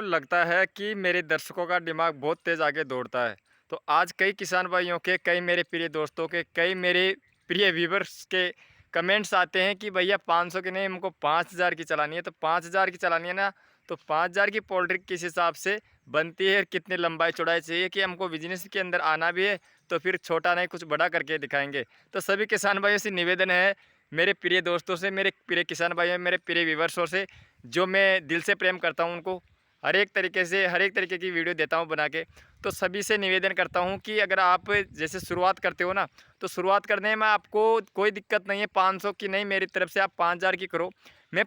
लगता है कि मेरे दर्शकों का दिमाग बहुत तेज़ आगे दौड़ता है। तो आज कई किसान भाइयों के, कई मेरे प्रिय दोस्तों के, कई मेरे प्रिय व्यूअर्स के कमेंट्स आते हैं कि भैया 500 की नहीं, हमको 5000 की चलानी है। तो 5000 की चलानी है ना, तो 5000 की पोल्ट्री किस हिसाब से बनती है, कितनी लंबाई चौड़ाई चाहिए कि हमको बिजनेस के अंदर आना भी है, तो फिर छोटा नहीं कुछ बड़ा करके दिखाएंगे। तो सभी किसान भाइयों से निवेदन है, मेरे प्रिय दोस्तों से, मेरे प्रिय किसान भाइयों, मेरे प्रिय व्यूअर्सों से, जो मैं दिल से प्रेम करता हूं उनको हर एक तरीके से, हर एक तरीके की वीडियो देता हूं बना के। तो सभी से निवेदन करता हूं कि अगर आप जैसे शुरुआत करते हो ना, तो शुरुआत करने में आपको कोई दिक्कत नहीं है। 500 की नहीं, मेरी तरफ से आप 5000 की करो। मैं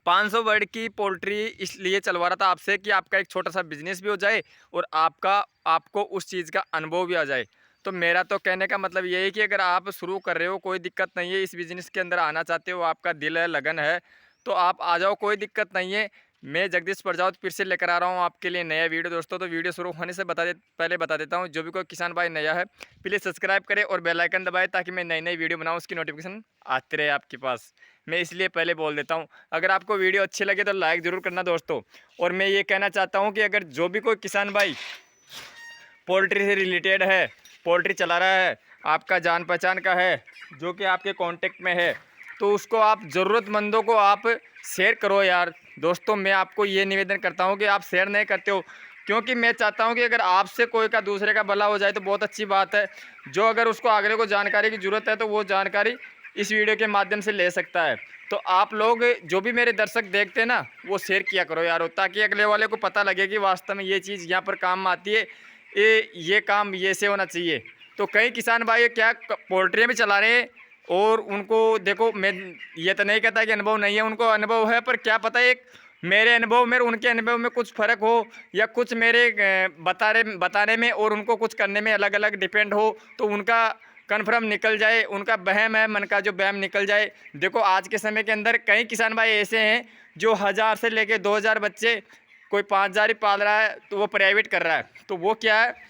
500 वर्ड की पोल्ट्री इसलिए चलवा रहा था आपसे कि आपका एक छोटा सा बिजनेस भी हो जाए और आपको उस चीज़ का अनुभव भी आ जाए। तो मेरा तो कहने का मतलब ये है कि अगर आप शुरू कर रहे हो, कोई दिक्कत नहीं है, इस बिज़नेस के अंदर आना चाहते हो, आपका दिल है, लगन है, तो आप आ जाओ, कोई दिक्कत नहीं है। मैं जगदीश प्रजापत फिर से लेकर आ रहा हूँ आपके लिए नया वीडियो दोस्तों। तो वीडियो शुरू होने से पहले बता देता हूँ, जो भी कोई किसान भाई नया है, प्लीज़ सब्सक्राइब करें और बेल आइकन दबाएँ ताकि मैं नई नई वीडियो बनाऊँ, उसकी नोटिफिकेशन आती रहे आपके पास। मैं इसलिए पहले बोल देता हूँ। अगर आपको वीडियो अच्छी लगे तो लाइक ज़रूर करना दोस्तों। और मैं ये कहना चाहता हूँ कि अगर जो भी कोई किसान भाई पोल्ट्री से रिलेटेड है, पोल्ट्री चला रहा है, आपका जान पहचान का है, जो कि आपके कांटेक्ट में है, तो उसको आप ज़रूरतमंदों को आप शेयर करो यार। दोस्तों, मैं आपको ये निवेदन करता हूँ कि आप शेयर नहीं करते हो, क्योंकि मैं चाहता हूँ कि अगर आपसे कोई का दूसरे का भला हो जाए तो बहुत अच्छी बात है। जो अगर उसको अगले को जानकारी की ज़रूरत है तो वो जानकारी इस वीडियो के माध्यम से ले सकता है। तो आप लोग जो भी मेरे दर्शक देखते हैं ना, वो शेयर किया करो यार, ताकि अगले वाले को पता लगे कि वास्तव में ये चीज़ यहाँ पर काम आती है, ये काम ये से होना चाहिए। तो कई किसान भाई क्या पोल्ट्री भी चला रहे हैं, और उनको देखो, मैं ये तो नहीं कहता कि अनुभव नहीं है, उनको अनुभव है, पर क्या पता एक मेरे अनुभव में और उनके अनुभव में कुछ फ़र्क हो, या कुछ मेरे बताने में और उनको कुछ करने में अलग अलग डिपेंड हो, तो उनका कन्फर्म निकल जाए, उनका वहम है, मन का जो वहम निकल जाए। देखो, आज के समय के अंदर कई किसान भाई ऐसे हैं जो 1000 से लेके 2000 बच्चे, कोई 5000 ही पाल रहा है, तो वो प्राइवेट कर रहा है। तो वो क्या है,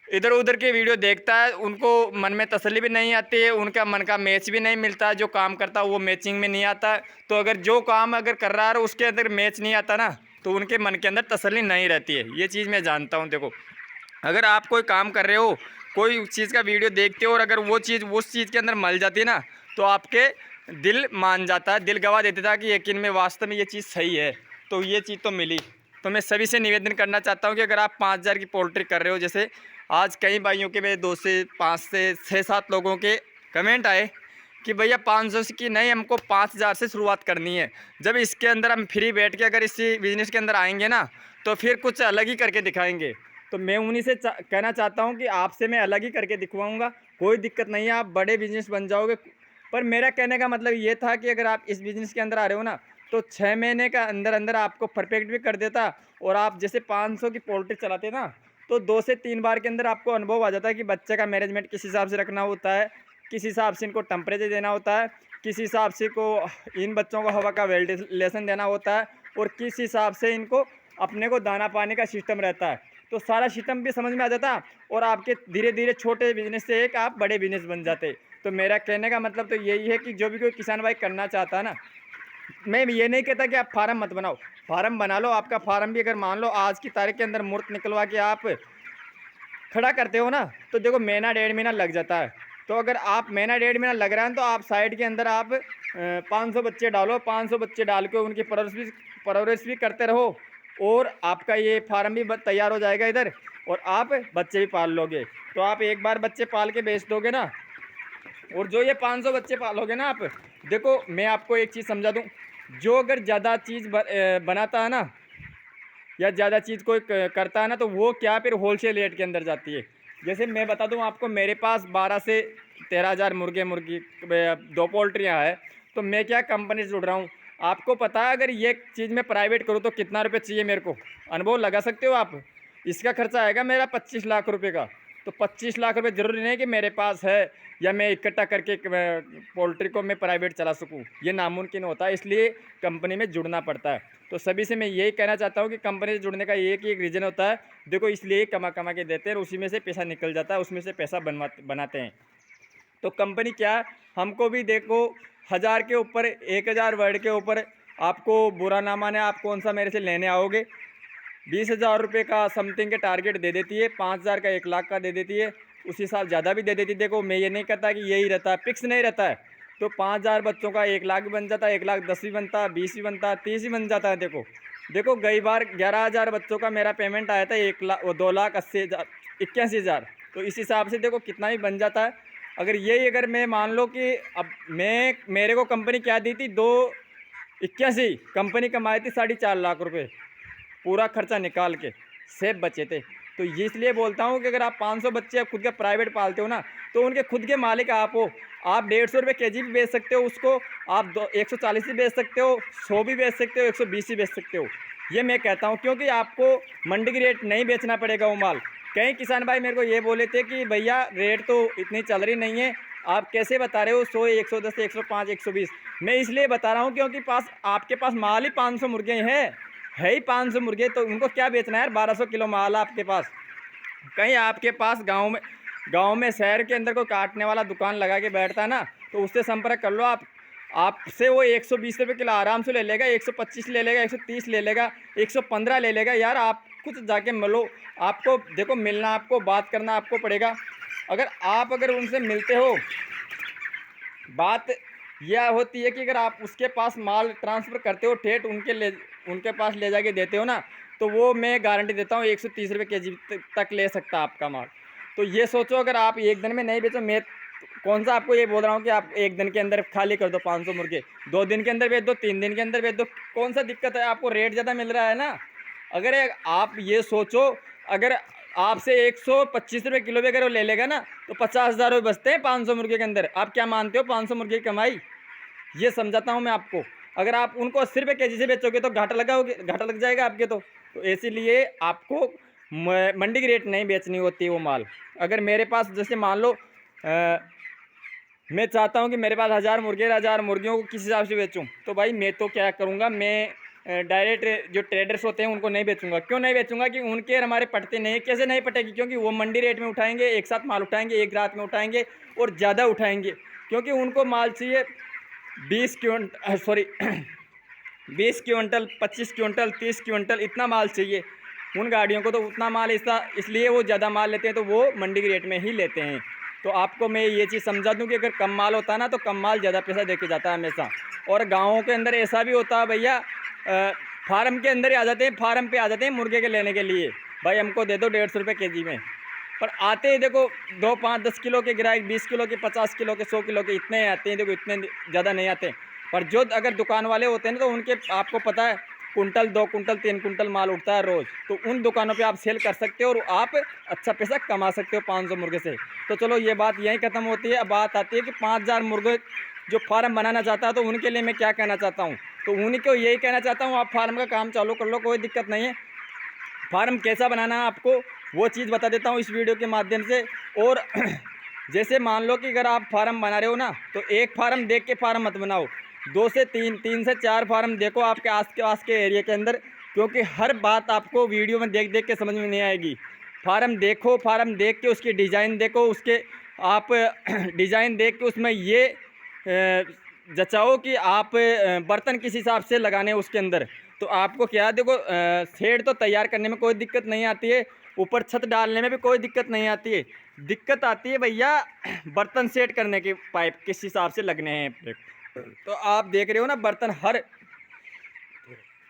इधर उधर के वीडियो देखता है, उनको मन में तसल्ली भी नहीं आती है, उनका मन का मैच भी नहीं मिलता, जो काम करता है वो मैचिंग में नहीं आता। तो अगर जो काम अगर कर रहा है और उसके अंदर मैच नहीं आता ना, तो उनके मन के अंदर तसल्ली नहीं रहती है। ये चीज़ मैं जानता हूँ। देखो, अगर आप कोई काम कर रहे हो, कोई चीज़ का वीडियो देखते हो, और अगर वो चीज़ उस चीज़ के अंदर मल जाती है ना, तो आपके दिल मान जाता है, दिल गवा देता था कि यकीन में वास्तव में ये चीज़ सही है। तो ये चीज़ तो मिली। तो मैं सभी से निवेदन करना चाहता हूँ कि अगर आप 5000 की पोल्ट्री कर रहे हो, जैसे आज कई भाइयों के, मेरे 2 से 5 से 6-7 लोगों के कमेंट आए कि भैया 500 की नहीं, हमको 5000 से शुरुआत करनी है। जब इसके अंदर हम फ्री बैठ के अगर इसी बिज़नेस के अंदर आएंगे ना, तो फिर कुछ अलग ही करके दिखाएंगे। तो मैं उन्हीं से कहना चाहता हूँ कि आपसे मैं अलग ही करके दिखवाऊँगा। कोई दिक्कत नहीं है, आप बड़े बिजनेस बन जाओगे। पर मेरा कहने का मतलब ये था कि अगर आप इस बिज़नेस के अंदर आ रहे हो ना, तो 6 महीने का अंदर अंदर आपको परफेक्ट भी कर देता। और आप जैसे 500 की पोल्ट्री चलाते ना, तो 2 से 3 बार के अंदर आपको अनुभव आ जाता है कि बच्चे का मैनेजमेंट किस हिसाब से रखना होता है, किस हिसाब से इनको टेम्परेचर देना होता है, किस हिसाब से को इन बच्चों को हवा का वेंटिलेशन देना होता है, और किस हिसाब से इनको अपने को दाना पानी का सिस्टम रहता है। तो सारा सिस्टम भी समझ में आ जाता, और आपके धीरे धीरे छोटे बिजनेस से एक आप बड़े बिजनेस बन जाते। तो मेरा कहने का मतलब तो यही है कि जो भी कोई किसान भाई करना चाहता है ना, मैं ये नहीं कहता कि आप फार्म मत बनाओ, फार्म बना लो। आपका फार्म भी अगर मान लो आज की तारीख के अंदर मूर्त निकलवा के आप खड़ा करते हो ना, तो देखो महीना 1.5 महीना लग जाता है। तो अगर आप महीना 1.5 महीना लग रहा है, तो आप साइड के अंदर आप 500 बच्चे डालो, 500 बच्चे डाल के उनकी परवरिश भी करते रहो, और आपका ये फार्म भी तैयार हो जाएगा इधर, और आप बच्चे भी पाल लोगे। तो आप एक बार बच्चे पाल के बेच दोगे ना, और जो ये 500 बच्चे पालोगे ना आप, देखो मैं आपको एक चीज़ समझा दूँ, जो अगर ज़्यादा चीज़ बनाता है ना, या ज़्यादा चीज़ कोई करता है ना, तो वो क्या फिर होलसेल रेट के अंदर जाती है। जैसे मैं बता दूं आपको, मेरे पास 12 से 13 हज़ार मुर्गे मुर्गी 2 पोल्ट्रियाँ हैं। तो मैं क्या कंपनी से जुड़ रहा हूँ, आपको पता है अगर ये चीज़ मैं प्राइवेट करूँ तो कितना रुपये चाहिए मेरे को, अनुभव लगा सकते हो आप। इसका खर्चा आएगा मेरा 25 लाख रुपये का। तो 25 लाख रुपये ज़रूरी नहीं कि मेरे पास है, या मैं इकट्ठा करके पोल्ट्री को मैं प्राइवेट चला सकूँ, ये नामुमकिन होता है। इसलिए कंपनी में जुड़ना पड़ता है। तो सभी से मैं यही कहना चाहता हूँ कि कंपनी से जुड़ने का एक ही एक रीज़न होता है, देखो इसलिए कमा कमा के देते हैं, और उसी में से पैसा निकल जाता है, उसमें से पैसा बनाते हैं। तो कंपनी क्या, हमको भी देखो 1000 के ऊपर, 1000 वर्ड के ऊपर आपको बुरा ना माने, आप कौन सा मेरे से लेने आओगे। 20,000 रुपये का समथिंग के टारगेट दे देती है, 5,000 का 1 लाख का दे देती है, उसी साल ज़्यादा भी दे देती है। देखो मैं ये नहीं कहता कि यही रहता है, फिक्स नहीं रहता है। तो 5,000 बच्चों का 1 लाख भी बन जाता है, 1,10,000 भी बनता है, 20 भी बनता है, 30 भी बन जाता है। देखो देखो गई बार 11,000 बच्चों का मेरा पेमेंट आया था, 2,80,000 81,000। तो इस हिसाब से देखो कितना ही बन जाता है। अगर मैं मान लो कि अब मेरे को कंपनी क्या दी थी, 2,81 कंपनी कमाई थी 4.5 लाख रुपये, पूरा खर्चा निकाल के सेब बचे थे। तो ये इसलिए बोलता हूँ कि अगर आप 500 बच्चे खुद का प्राइवेट पालते हो ना, तो उनके खुद के मालिक आप हो। आप 150 रुपये केजी भी बेच सकते हो उसको, आप 140 भी बेच सकते हो, 100 भी बेच सकते हो, 120 भी बेच सकते हो। ये मैं कहता हूँ, क्योंकि आपको मंडी की रेट नहीं बेचना पड़ेगा वो माल। कई किसान भाई मेरे को ये बोले थे कि भैया रेट तो इतनी चल रही नहीं है, आप कैसे बता रहे हो 100, 110, 105, 120। मैं इसलिए बता रहा हूँ क्योंकि आपके पास माल ही 500 मुर्गे है ही 500 मुर्गे, तो उनको क्या बेचना है यार। 1,200 किलो माल है आपके पास। कहीं आपके पास गांव में शहर के अंदर कोई काटने वाला दुकान लगा के बैठता है ना, तो उससे संपर्क कर लो आप। आपसे वो 120 रुपये किलो आराम से ले लेगा, 125 ले लेगा, 130 ले लेगा, 115 ले लेगा। यार आप कुछ जाके मिलो। आपको देखो मिलना, आपको बात करना आपको पड़ेगा। अगर उनसे मिलते हो, बात यह होती है कि अगर आप उसके पास माल ट्रांसफ़र करते हो, ठेठ उनके पास ले जाके देते हो ना, तो वो मैं गारंटी देता हूँ 130 रुपये केजी तक ले सकता है आपका माल। तो ये सोचो, अगर आप एक दिन में नहीं बेचो, मैं कौन सा आपको ये बोल रहा हूँ कि आप एक दिन के अंदर खाली कर दो 500 मुर्गे, 2 दिन के अंदर बेच दो, 3 दिन के अंदर बेच दो, कौन सा दिक्कत है। आपको रेट ज़्यादा मिल रहा है ना। अगर आप ये सोचो, अगर आपसे 125 रुपये किलो भी अगर वो ले लेगा ना, तो 50,000 रुपये बचते हैं 500 मुर्गे के अंदर। आप क्या मानते हो 500 मुर्गे की कमाई? ये समझाता हूँ मैं आपको। अगर आप उनको 80 रुपये केजी से बेचोगे तो घाटा लग जाएगा आपके। तो इसीलिए आपको मंडी की रेट नहीं बेचनी होती वो माल। अगर मेरे पास जैसे मान लो मैं चाहता हूँ कि मेरे पास 1,000 मुर्गे, 1,000 मुर्गियों को किस हिसाब से बेचूँ, तो भाई मैं तो क्या करूँगा, मैं डायरेक्ट जो ट्रेडर्स होते हैं उनको नहीं बेचूंगा। क्यों नहीं बेचूंगा? कि उनके हमारे पटते नहीं। कैसे नहीं पटेगी? क्योंकि वो मंडी रेट में उठाएंगे, एक साथ माल उठाएंगे, एक रात में उठाएंगे और ज़्यादा उठाएंगे, क्योंकि उनको माल चाहिए 20 quintal, sorry 20 quintal, 25 quintal, 30 quintal, इतना माल चाहिए उन गाड़ियों को। तो उतना माल इसलिए वो ज़्यादा माल लेते हैं, तो वो मंडी के रेट में ही लेते हैं। तो आपको मैं ये चीज़ समझा दूं कि अगर कम माल होता है ना, तो कम माल ज़्यादा पैसा दे के जाता है हमेशा। और गाँवों के अंदर ऐसा भी होता है भैया, फार्म के अंदर ही आ जाते हैं, फार्म पे आ जाते हैं मुर्गे के लेने के लिए, भाई हमको दे दो 150 रुपये केजी में। पर आते ही देखो 2, 5, 10 किलो के ग्राहक, 20 किलो के, 50 किलो के, 100 किलो के, इतने आते हैं। देखो इतने ज़्यादा नहीं आते। पर जो अगर दुकान वाले होते हैं ना, तो उनके आपको पता है कुंटल, 2 कुंटल, 3 कुंटल माल उठता है रोज़। तो उन दुकानों पे आप सेल कर सकते हो और आप अच्छा पैसा कमा सकते हो 500 मुर्गे से। तो चलो ये बात यहीं ख़त्म होती है। अब बात आती है कि 5,000 मुर्गे जो फार्म बनाना चाहता है, तो उनके लिए मैं क्या कहना चाहता हूँ। तो उन्हीं को यही कहना चाहता हूँ, आप फार्म का काम चालू कर लो, कोई दिक्कत नहीं है। फार्म कैसा बनाना है आपको वो चीज़ बता देता हूँ इस वीडियो के माध्यम से। और जैसे मान लो कि अगर आप फार्म बना रहे हो ना, तो एक फार्म देख के फार्म मत बनाओ, 2 से 3, 3 से 4 फार्म देखो आपके आस के एरिया के अंदर, क्योंकि हर बात आपको वीडियो में देख देख के समझ में नहीं आएगी। फार्म देखो, फार्म देख के उसकी डिज़ाइन देखो, उसके आप डिज़ाइन देख के उसमें ये जचाओ कि आप बर्तन किस हिसाब से लगाने उसके अंदर। तो आपको क्या देखो, शेड तो तैयार करने में कोई दिक्कत नहीं आती है, ऊपर छत डालने में भी कोई दिक्कत नहीं आती है। दिक्कत आती है भैया बर्तन सेट करने के, पाइप किस हिसाब से लगने हैं। तो आप देख रहे हो ना, बर्तन हर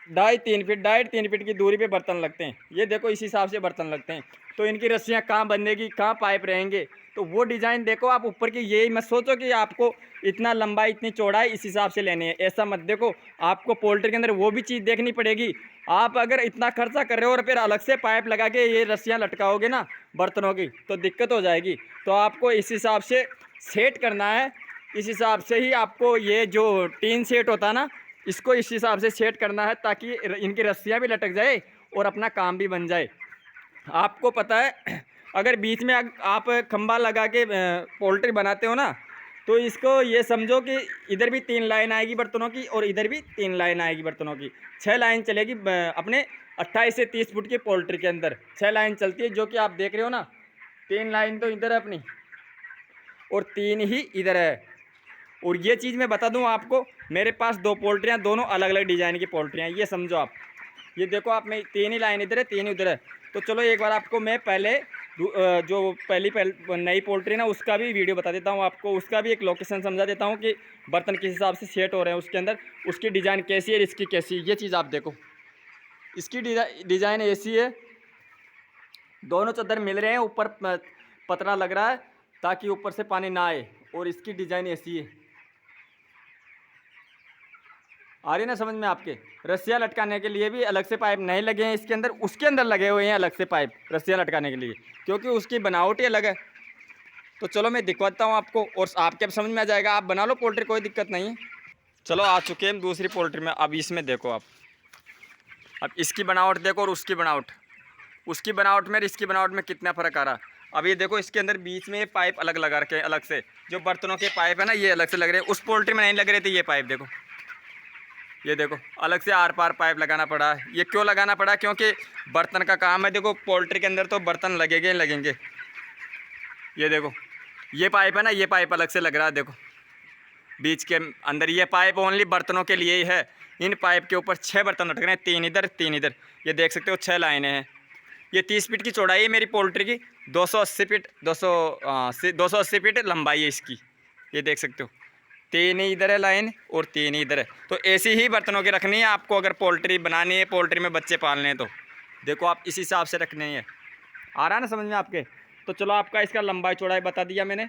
2.5-3 फीट की दूरी पे बर्तन लगते हैं। ये देखो इस हिसाब से बर्तन लगते हैं। तो इनकी रस्सियाँ कहाँ बंधेगी, कहाँ पाइप रहेंगे, तो वो डिज़ाइन देखो आप ऊपर की। यही मत सोचो कि आपको इतना लंबाई, इतनी चौड़ाई इस हिसाब से लेनी है, ऐसा मत देखो। आपको पोल्ट्री के अंदर वो भी चीज़ देखनी पड़ेगी। आप अगर इतना खर्चा कर रहे हो और फिर अलग से पाइप लगा के ये रस्सियाँ लटकाओगे ना बर्तनों की, तो दिक्कत हो जाएगी। तो आपको इस हिसाब से सेट करना है। इस हिसाब से ही आपको ये जो टीन सेट होता है ना, इसको इस हिसाब से सेट करना है, ताकि इनकी रस्सियाँ भी लटक जाए और अपना काम भी बन जाए। आपको पता है, अगर बीच में आप खंभा लगा के पोल्ट्री बनाते हो ना, तो इसको ये समझो कि इधर भी 3 लाइन आएगी बर्तनों की और इधर भी 3 लाइन आएगी बर्तनों की। 6 लाइन चलेगी अपने 28 से 30 फुट की पोल्ट्री के अंदर 6 लाइन चलती है, जो कि आप देख रहे हो ना। 3 लाइन तो इधर है अपनी और 3 ही इधर है। और ये चीज़ मैं बता दूं आपको, मेरे पास 2 पोल्ट्रियाँ, दोनों अलग अलग डिज़ाइन की पोल्ट्रियाँ, ये समझो आप। ये देखो आप, मैं 3 ही लाइन इधर है, 3 ही उधर है। तो चलो एक बार आपको मैं पहले जो नई पोल्ट्री ना, उसका भी वीडियो बता देता हूँ आपको, उसका भी एक लोकेशन समझा देता हूँ कि बर्तन किस हिसाब से सेट हो रहे हैं उसके अंदर, उसकी डिज़ाइन कैसी है, इसकी कैसी है। ये चीज़ आप देखो, इसकी डिज़ाइन ऐसी है, दोनों चादर मिल रहे हैं, ऊपर पतरा लग रहा है ताकि ऊपर से पानी ना आए, और इसकी डिज़ाइन ऐसी है। आ रही ना समझ में आपके? रस्सियाँ लटकाने के लिए भी अलग से पाइप नहीं लगे हैं इसके अंदर, उसके अंदर लगे हुए हैं अलग से पाइप रस्सियाँ लटकाने के लिए, क्योंकि उसकी बनावट ही अलग है। तो चलो मैं दिखवाता हूँ आपको, और आपके समझ में आ जाएगा, आप बना लो पोल्ट्री, कोई दिक्कत नहीं है। चलो आ चुके हैं हम दूसरी पोल्ट्री में। अब इसमें देखो आप, अब इसकी बनावट देखो और उसकी बनावट, उसकी बनावट में और इसकी बनावट में कितना फ़र्क आ रहा है। अब ये देखो, इसके अंदर बीच में ये पाइप अलग लगा रखे हैं, अलग से जो बर्तनों के पाइप है ना, ये अलग से लग रहे हैं। उस पोल्ट्री में नहीं लग रहे थे ये पाइप, देखो ये देखो, अलग से आर पार पाइप लगाना पड़ा है। ये क्यों लगाना पड़ा? क्योंकि बर्तन का काम है। देखो पोल्ट्री के अंदर तो बर्तन लगेंगे ही लगेंगे। ये देखो, ये पाइप है ना, ये पाइप अलग से लग रहा है। देखो बीच के अंदर ये पाइप ओनली बर्तनों के लिए ही है। इन पाइप के ऊपर 6 बर्तन लटक रहे हैं, 3 इधर 3 इधर। ये देख सकते हो 6 लाइनें हैं। ये 30 फीट की चौड़ाई है मेरी पोल्ट्री की, 280 फीट 280 फीट लंबाई है इसकी। ये देख सकते हो, 3 ही इधर है लाइन और 3 ही इधर है। तो ऐसी ही बर्तनों की रखनी है आपको, अगर पोल्ट्री बनानी है, पोल्ट्री में बच्चे पालने हैं तो देखो आप इस हिसाब से रखनी है। आ रहा है ना समझ में आपके? तो चलो आपका इसका लंबाई चौड़ाई बता दिया मैंने।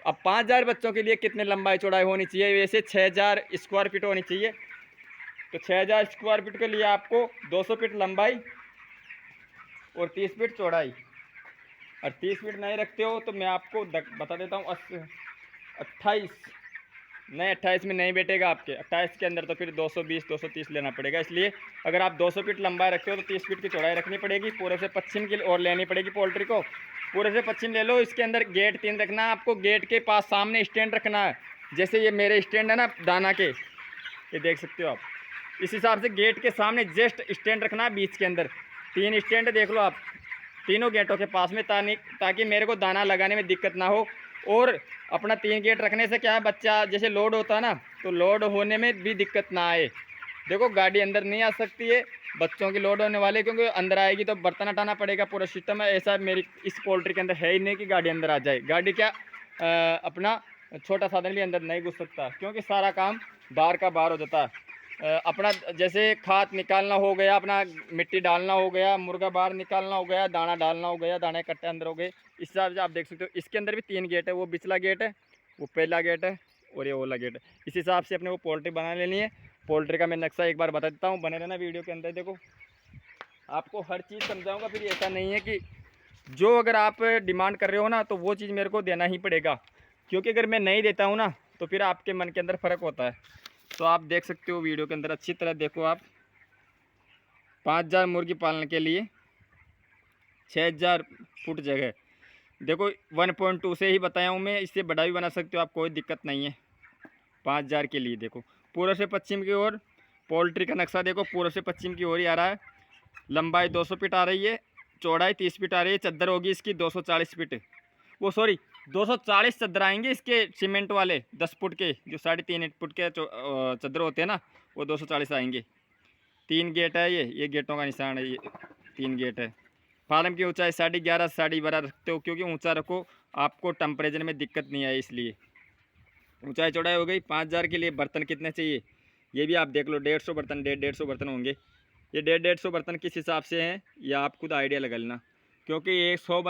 अब 5000 बच्चों के लिए कितने लंबाई चौड़ाई होनी चाहिए? वैसे 6000 स्क्वायर फीट होनी चाहिए। तो 6000 स्क्वायर फीट के लिए आपको 200 फीट लंबाई और 30 फीट चौड़ाई। और 30 फीट नहीं रखते हो तो मैं आपको बता देता हूँ 28 नहीं, 28 में नहीं बैठेगा आपके। 28 के अंदर तो फिर 220 230 लेना पड़ेगा। इसलिए अगर आप 200 फीट लंबाई रखते हो तो 30 फीट की चौड़ाई रखनी पड़ेगी। पूरे से पश्चिम की ओर लेनी पड़ेगी पोल्ट्री को, पूरे से पश्चिम ले लो। इसके अंदर गेट 3 रखना है आपको, गेट के पास सामने स्टैंड रखना है। जैसे ये मेरे स्टैंड है ना दाना के, ये देख सकते हो आप, इस हिसाब से गेट के सामने जस्ट स्टैंड रखना है बीच के अंदर। 3 स्टैंड देख लो आप, तीनों गेटों के पास में, ताकि मेरे को दाना लगाने में दिक्कत ना हो। और अपना 3 गेट रखने से क्या है, बच्चा जैसे लोड होता है ना, तो लोड होने में भी दिक्कत ना आए। देखो गाड़ी अंदर नहीं आ सकती है बच्चों की लोड होने वाले, क्योंकि अंदर आएगी तो बर्तन हटाना पड़ेगा। पूरा सिस्टम है ऐसा, मेरी इस पोल्ट्री के अंदर है ही नहीं कि गाड़ी अंदर आ जाए। गाड़ी क्या अपना छोटा साधन भी अंदर नहीं घुस सकता, क्योंकि सारा काम बाहर का बाहर हो जाता है। अपना जैसे खाद निकालना हो गया, अपना मिट्टी डालना हो गया, मुर्गा बाहर निकालना हो गया, दाना डालना हो गया, दाने कट्टे अंदर हो गए। इस हिसाब से आप देख सकते हो इसके अंदर भी 3 गेट है। वो पिछला गेट है, वो पहला गेट है और ये वाला गेट है। इस हिसाब से अपने को पोल्ट्री बना लेनी है। पोल्ट्री का मैं नक्शा एक बार बता देता हूँ, बने रहना वीडियो के अंदर। देखो आपको हर चीज़ समझाऊँगा, फिर ऐसा नहीं है कि जो अगर आप डिमांड कर रहे हो ना, तो वो चीज़ मेरे को देना ही पड़ेगा। क्योंकि अगर मैं नहीं देता हूँ ना, तो फिर आपके मन के अंदर फ़र्क होता है। तो आप देख सकते हो वीडियो के अंदर अच्छी तरह देखो आप, 5000 मुर्गी पालने के लिए 6000 फुट जगह। देखो 1.2 से ही बताया हूँ मैं, इससे बड़ा भी बना सकते हो आप, कोई दिक्कत नहीं है। 5000 के लिए देखो पूर्व से पश्चिम की ओर पोल्ट्री का नक्शा देखो, पूर्व से पश्चिम की ओर ही आ रहा है। लंबाई 200 फीट आ रही है, चौड़ाई 30 फीट आ रही है। चद्दर होगी इसकी 240 फीट, वो सॉरी 240 चद्दर आएंगे इसके सीमेंट वाले 10 फुट के, जो 3.5 फुट के चद्दर होते हैं ना, वो 240 आएंगे। 3 गेट है, ये गेटों का निशान है, ये 3 गेट है। फार्म की ऊंचाई 11.5 12.5 रखते हो, क्योंकि ऊंचा रखो आपको टेम्परेचर में दिक्कत नहीं आए, इसलिए। ऊंचाई चौड़ाई हो गई। 5000 के लिए बर्तन कितने चाहिए ये भी आप देख लो। 150 बर्तन, 150 बर्तन होंगे। ये 150 बर्तन किस हिसाब से हैं ये आप खुद आइडिया लगा लेना, क्योंकि ये 100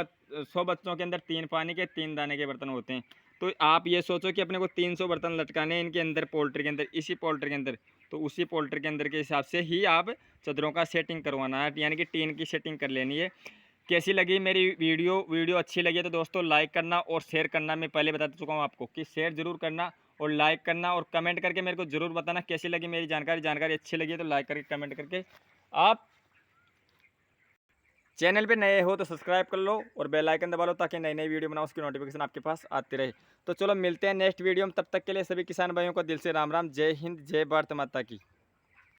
बच्चों के अंदर 3 पानी के 3 दाने के बर्तन होते हैं। तो आप ये सोचो कि अपने को 300 बर्तन लटकाने हैं इनके अंदर, पोल्ट्री के अंदर, इसी पोल्ट्री के अंदर। तो उसी पोल्ट्री के अंदर के हिसाब से ही आप चदरों का सेटिंग करवाना है, यानी कि टीन की सेटिंग कर लेनी है। कैसी लगी मेरी वीडियो अच्छी लगी तो दोस्तों लाइक करना और शेयर करना। मैं पहले बता चुका हूँ आपको कि शेयर ज़रूर करना और लाइक करना, और कमेंट करके मेरे को ज़रूर बताना कैसी लगी मेरी जानकारी अच्छी लगी तो लाइक करके कमेंट करके। आप चैनल पे नए हो तो सब्सक्राइब कर लो और बेल आइकन दबा लो, ताकि नई नई वीडियो बनाओ उसकी नोटिफिकेशन आपके पास आती रहे। तो चलो मिलते हैं नेक्स्ट वीडियो में, तब तक के लिए सभी किसान भाइयों को दिल से राम राम। जय हिंद, जय भारत माता की।